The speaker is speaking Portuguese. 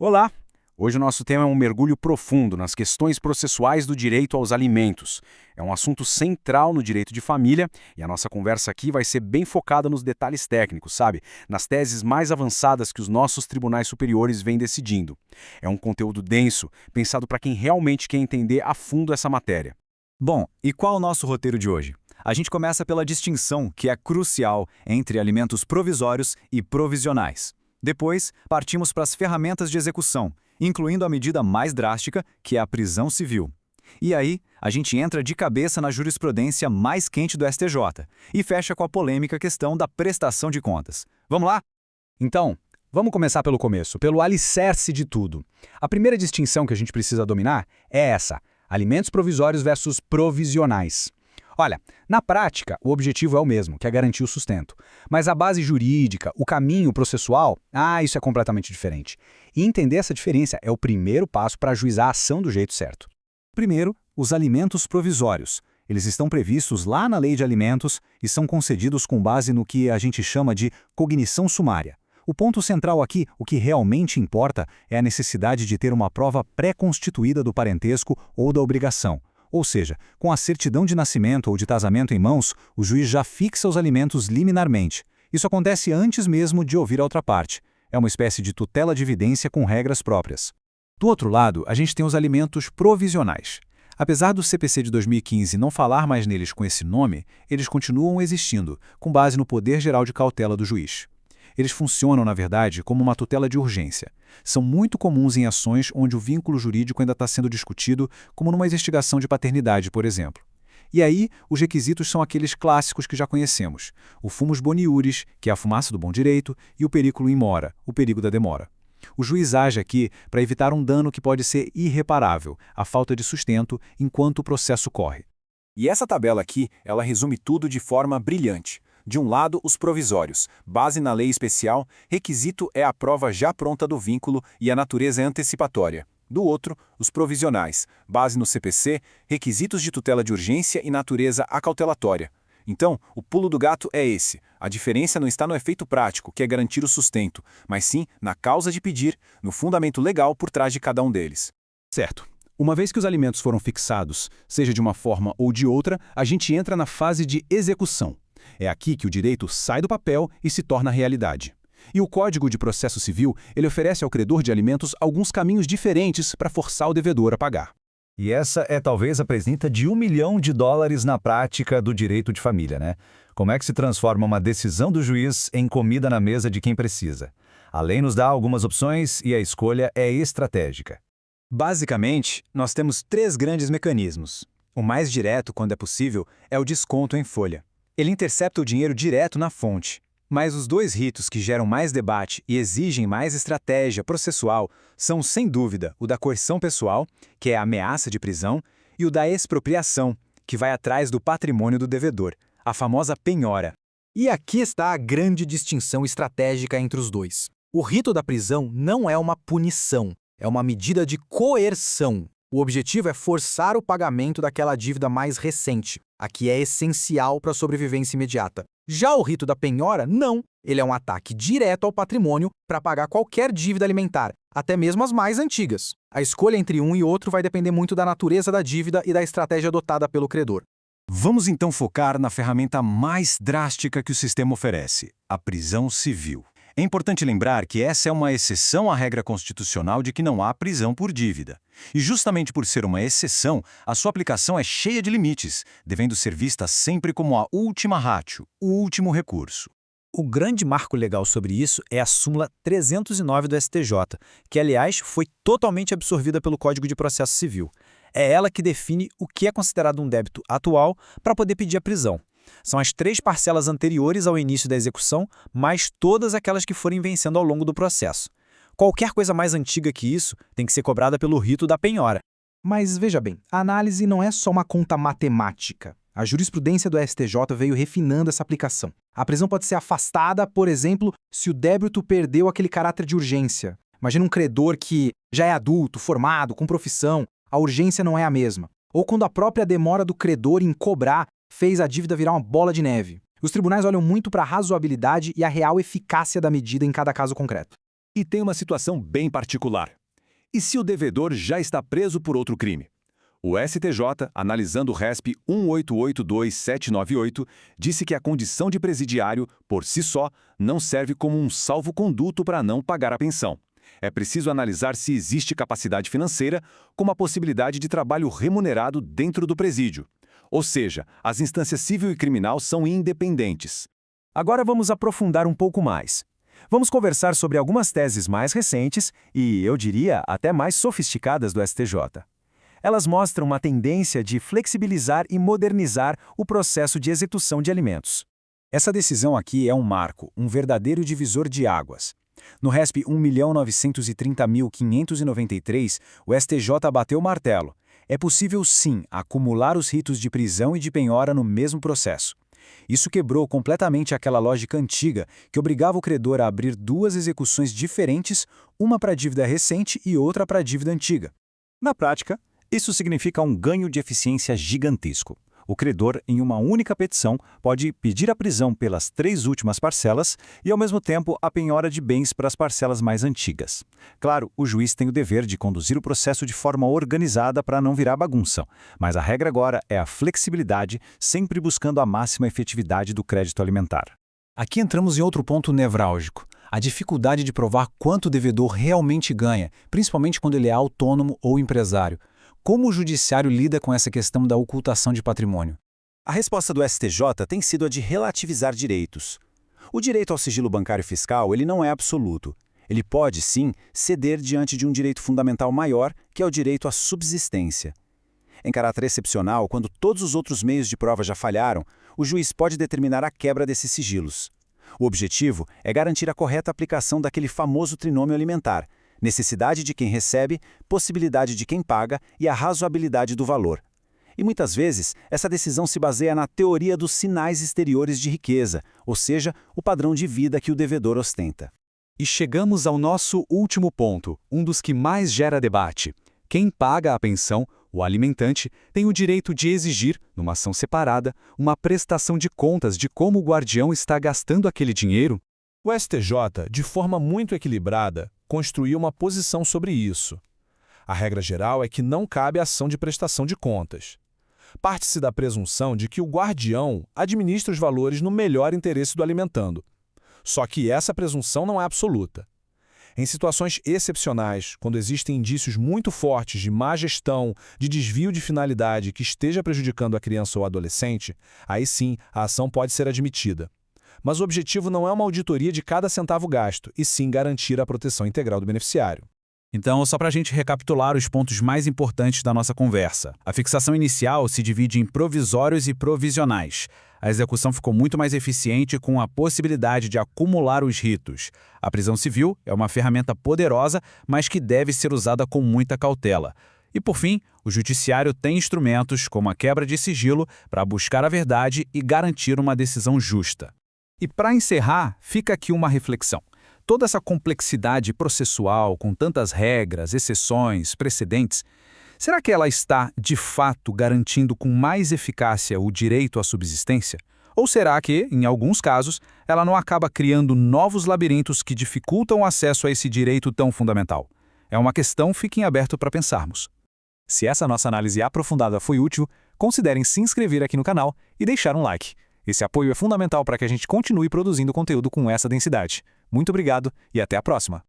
Olá! Hoje o nosso tema é um mergulho profundo nas questões processuais do direito aos alimentos. É um assunto central no direito de família e a nossa conversa aqui vai ser bem focada nos detalhes técnicos, sabe? Nas teses mais avançadas que os nossos tribunais superiores vêm decidindo. É um conteúdo denso, pensado para quem realmente quer entender a fundo essa matéria. Bom, e qual o nosso roteiro de hoje? A gente começa pela distinção, que é crucial, entre alimentos provisórios e provisionais. Depois, partimos para as ferramentas de execução, incluindo a medida mais drástica, que é a prisão civil. E aí, a gente entra de cabeça na jurisprudência mais quente do STJ e fecha com a polêmica questão da prestação de contas. Vamos lá? Então, vamos começar pelo começo, pelo alicerce de tudo. A primeira distinção que a gente precisa dominar é essa: alimentos provisórios versus provisionais. Olha, na prática, o objetivo é o mesmo, que é garantir o sustento. Mas a base jurídica, o caminho processual, isso é completamente diferente. E entender essa diferença é o primeiro passo para ajuizar a ação do jeito certo. Primeiro, os alimentos provisórios. Eles estão previstos lá na Lei de Alimentos e são concedidos com base no que a gente chama de cognição sumária. O ponto central aqui, o que realmente importa, é a necessidade de ter uma prova pré-constituída do parentesco ou da obrigação. Ou seja, com a certidão de nascimento ou de casamento em mãos, o juiz já fixa os alimentos liminarmente. Isso acontece antes mesmo de ouvir a outra parte. É uma espécie de tutela de evidência com regras próprias. Do outro lado, a gente tem os alimentos provisionais. Apesar do CPC de 2015 não falar mais neles com esse nome, eles continuam existindo, com base no poder geral de cautela do juiz. Eles funcionam, na verdade, como uma tutela de urgência. São muito comuns em ações onde o vínculo jurídico ainda está sendo discutido, como numa investigação de paternidade, por exemplo. E aí, os requisitos são aqueles clássicos que já conhecemos: o fumus boniuris, que é a fumaça do bom direito, e o periculum in mora, o perigo da demora. O juiz age aqui para evitar um dano que pode ser irreparável, a falta de sustento, enquanto o processo corre. E essa tabela aqui, ela resume tudo de forma brilhante. De um lado, os provisórios, base na lei especial, requisito é a prova já pronta do vínculo e a natureza é antecipatória. Do outro, os provisionais, base no CPC, requisitos de tutela de urgência e natureza acautelatória. Então, o pulo do gato é esse. A diferença não está no efeito prático, que é garantir o sustento, mas sim na causa de pedir, no fundamento legal por trás de cada um deles. Certo. Uma vez que os alimentos foram fixados, seja de uma forma ou de outra, a gente entra na fase de execução. É aqui que o direito sai do papel e se torna realidade. E o Código de Processo Civil, ele oferece ao credor de alimentos alguns caminhos diferentes para forçar o devedor a pagar. E essa é talvez a presidenta de $1 milhão na prática do direito de família, né? Como é que se transforma uma decisão do juiz em comida na mesa de quem precisa? A lei nos dá algumas opções e a escolha é estratégica. Basicamente, nós temos 3 grandes mecanismos. O mais direto, quando é possível, é o desconto em folha. Ele intercepta o dinheiro direto na fonte. Mas os 2 ritos que geram mais debate e exigem mais estratégia processual são, sem dúvida, o da coerção pessoal, que é a ameaça de prisão, e o da expropriação, que vai atrás do patrimônio do devedor, a famosa penhora. E aqui está a grande distinção estratégica entre os dois. O rito da prisão não é uma punição, é uma medida de coerção. O objetivo é forçar o pagamento daquela dívida mais recente, a que é essencial para a sobrevivência imediata. Já o rito da penhora, não. Ele é um ataque direto ao patrimônio para pagar qualquer dívida alimentar, até mesmo as mais antigas. A escolha entre um e outro vai depender muito da natureza da dívida e da estratégia adotada pelo credor. Vamos então focar na ferramenta mais drástica que o sistema oferece, a prisão civil. É importante lembrar que essa é uma exceção à regra constitucional de que não há prisão por dívida. E justamente por ser uma exceção, a sua aplicação é cheia de limites, devendo ser vista sempre como a última ratio, o último recurso. O grande marco legal sobre isso é a súmula 309 do STJ, que, aliás, foi totalmente absorvida pelo Código de Processo Civil. É ela que define o que é considerado um débito atual para poder pedir a prisão. São as 3 parcelas anteriores ao início da execução, mais todas aquelas que forem vencendo ao longo do processo. Qualquer coisa mais antiga que isso tem que ser cobrada pelo rito da penhora. Mas veja bem, a análise não é só uma conta matemática. A jurisprudência do STJ veio refinando essa aplicação. A prisão pode ser afastada, por exemplo, se o débito perdeu aquele caráter de urgência. Imagina um credor que já é adulto, formado, com profissão, a urgência não é a mesma. Ou quando a própria demora do credor em cobrar fez a dívida virar uma bola de neve. Os tribunais olham muito para a razoabilidade e a real eficácia da medida em cada caso concreto. E tem uma situação bem particular. E se o devedor já está preso por outro crime? O STJ, analisando o RESP 1882798, disse que a condição de presidiário, por si só, não serve como um salvo-conduto para não pagar a pensão. É preciso analisar se existe capacidade financeira, como a possibilidade de trabalho remunerado dentro do presídio. Ou seja, as instâncias civil e criminal são independentes. Agora vamos aprofundar um pouco mais. Vamos conversar sobre algumas teses mais recentes e, eu diria, até mais sofisticadas do STJ. Elas mostram uma tendência de flexibilizar e modernizar o processo de execução de alimentos. Essa decisão aqui é um marco, um verdadeiro divisor de águas. No RESP 1.930.593, o STJ bateu o martelo. É possível, sim, acumular os ritos de prisão e de penhora no mesmo processo. Isso quebrou completamente aquela lógica antiga que obrigava o credor a abrir duas execuções diferentes, uma para a dívida recente e outra para a dívida antiga. Na prática, isso significa um ganho de eficiência gigantesco. O credor, em uma única petição, pode pedir a prisão pelas 3 últimas parcelas e, ao mesmo tempo, a penhora de bens para as parcelas mais antigas. Claro, o juiz tem o dever de conduzir o processo de forma organizada para não virar bagunça, mas a regra agora é a flexibilidade, sempre buscando a máxima efetividade do crédito alimentar. Aqui entramos em outro ponto nevrálgico, a dificuldade de provar quanto o devedor realmente ganha, principalmente quando ele é autônomo ou empresário. Como o judiciário lida com essa questão da ocultação de patrimônio? A resposta do STJ tem sido a de relativizar direitos. O direito ao sigilo bancário fiscal ele não é absoluto. Ele pode, sim, ceder diante de um direito fundamental maior, que é o direito à subsistência. Em caráter excepcional, quando todos os outros meios de prova já falharam, o juiz pode determinar a quebra desses sigilos. O objetivo é garantir a correta aplicação daquele famoso trinômio alimentar: necessidade de quem recebe, possibilidade de quem paga e a razoabilidade do valor. E muitas vezes, essa decisão se baseia na teoria dos sinais exteriores de riqueza, ou seja, o padrão de vida que o devedor ostenta. E chegamos ao nosso último ponto, um dos que mais gera debate. Quem paga a pensão, o alimentante, tem o direito de exigir, numa ação separada, uma prestação de contas de como o guardião está gastando aquele dinheiro. O STJ, de forma muito equilibrada, construiu uma posição sobre isso. A regra geral é que não cabe ação de prestação de contas. Parte-se da presunção de que o guardião administra os valores no melhor interesse do alimentando. Só que essa presunção não é absoluta. Em situações excepcionais, quando existem indícios muito fortes de má gestão, de desvio de finalidade que esteja prejudicando a criança ou adolescente, aí sim a ação pode ser admitida. Mas o objetivo não é uma auditoria de cada centavo gasto, e sim garantir a proteção integral do beneficiário. Então, só para a gente recapitular os pontos mais importantes da nossa conversa. A fixação inicial se divide em provisórios e provisionais. A execução ficou muito mais eficiente com a possibilidade de acumular os ritos. A prisão civil é uma ferramenta poderosa, mas que deve ser usada com muita cautela. E, por fim, o judiciário tem instrumentos, como a quebra de sigilo, para buscar a verdade e garantir uma decisão justa. E para encerrar, fica aqui uma reflexão. Toda essa complexidade processual, com tantas regras, exceções, precedentes, será que ela está, de fato, garantindo com mais eficácia o direito à subsistência? Ou será que, em alguns casos, ela não acaba criando novos labirintos que dificultam o acesso a esse direito tão fundamental? É uma questão que fica em aberto para pensarmos. Se essa nossa análise aprofundada foi útil, considerem se inscrever aqui no canal e deixar um like. Esse apoio é fundamental para que a gente continue produzindo conteúdo com essa densidade. Muito obrigado e até a próxima!